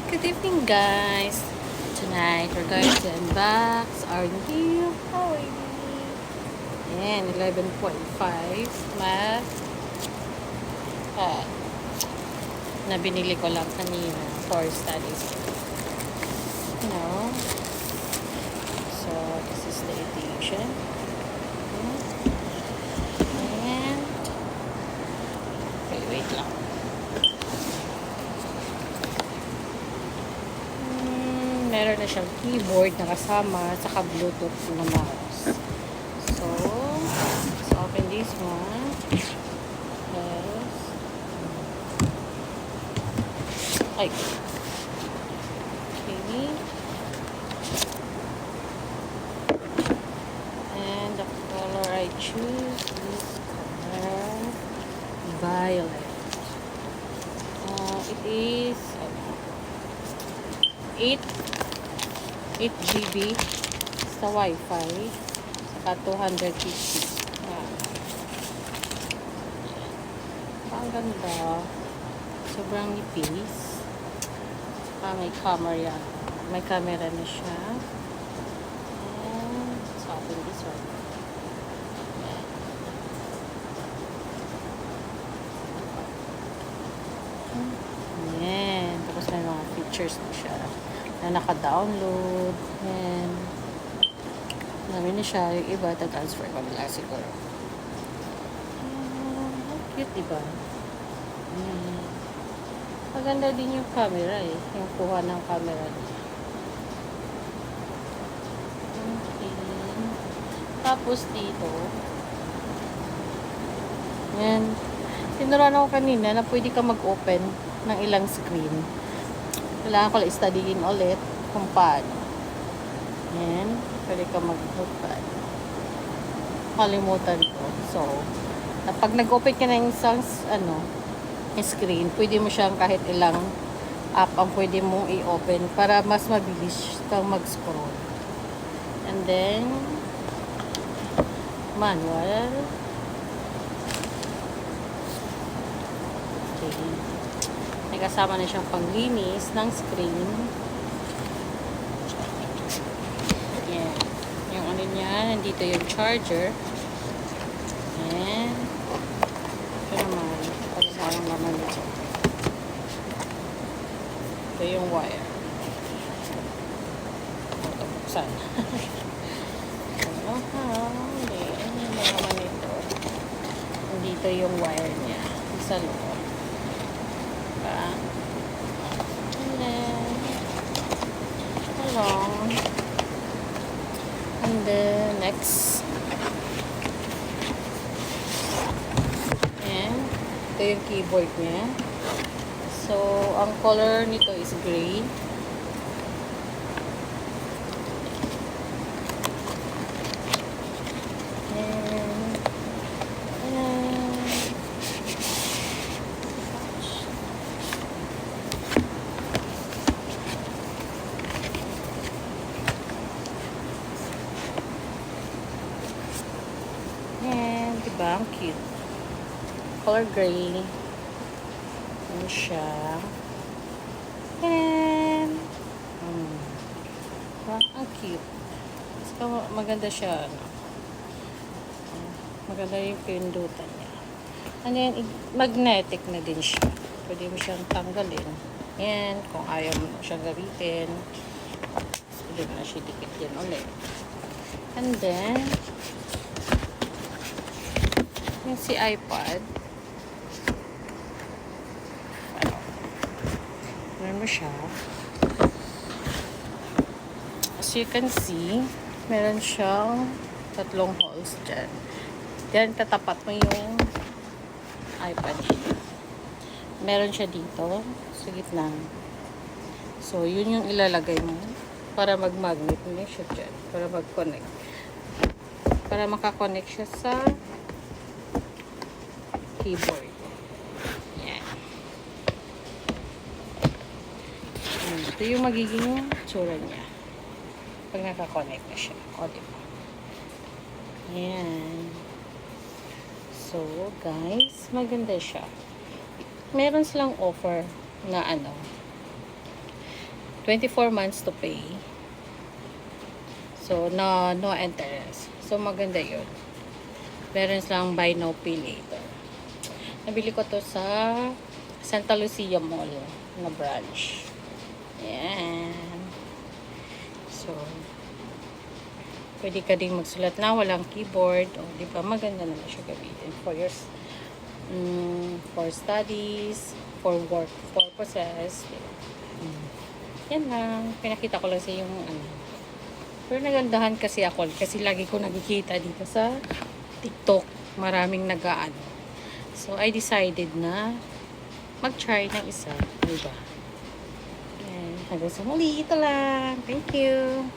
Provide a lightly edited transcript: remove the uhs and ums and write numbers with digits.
Good evening, guys. Tonight, we're going to unbox our new Huawei. Ayan, 11.5 math. Na binili ko lang kanina for studies. So, this is the edition. And, okay, wait lang. Meron na siyang keyboard na kasama at saka Bluetooth na mouse. So, let's open this one. Yes. Ay. Okay. And the color I choose is color violet. It is 8 GB sa Wi-Fi saka 250. Ang ganda, sobrang nipis, saka may camera na siya. And let's open this one. Ayan, tapos may mga features na siya na naka-download. And namin na siya. Yung iba, transfer ko nila siguro. Cute, diba? Maganda din yung camera eh. Yung kuha ng camera niya. Okay. Tapos dito, yan. Tinuruan ako kanina na pwede ka mag-open ng ilang screen. Kailangan ko lang studying ulit kung paano. Yan. Pwede ka mag-open. Kalimutan ko. So, pag nag-open ka ng isang screen, pwede mo siyang kahit ilang app ang pwede mong i-open para mas mabilis kang mag-scroll. And then, manual. Okay. May kasama na siyang panglinis ng screen. Yan. Yung ano niya, nandito yung charger. And, ito naman. Ano sa ang laman nito? Ito yung wire. Ito, buksan. Ano yung laman nito? Nandito yung wire niya. Sa loob. And then, along. And then, next. And, ito yung keyboard niya. So, ang color nito is gray. And, diba? Ang cute. Color gray. Ano siya. And, ang cute. So, maganda siya, maganda yung pindutan niya. And then, magnetic na din siya. Pwede mo siyang tanggalin. Yan, kung ayaw mo siyang gamitin, pwede mo na siya dikit din ulit. And then, yung si iPad, meron mo siya. As you can see, meron siyang 3 holes dyan. Diyan, tatapat mo yung iPad. Meron siya dito, sa gitna. So, yun yung ilalagay mo para mag-magnet mo siya dyan. Para mag-connect. Para makakonect siya sa keyboard. Yan. Ito yung magiging tsura niya. Pag nakakonect na siya. O, diba? Yan. So, guys, maganda siya. Meron silang offer na 24 months to pay. So, no interest. So, maganda yun. Meron silang buy now, pay later. Nabili ko to sa Santa Lucia Mall na branch. Ayan. So, pwede ka din magsulat na walang keyboard. O, di ba? Maganda naman siya gamitin for studies, for work purposes. Yan lang. Pinakita ko lang sa yung Pero nagandahan kasi ako kasi lagi ko nakikita dito sa TikTok. Maraming nag-aano. So, I decided na mag-try ng isa. Diba? And hanggang sa muli. Ito lang. Thank you.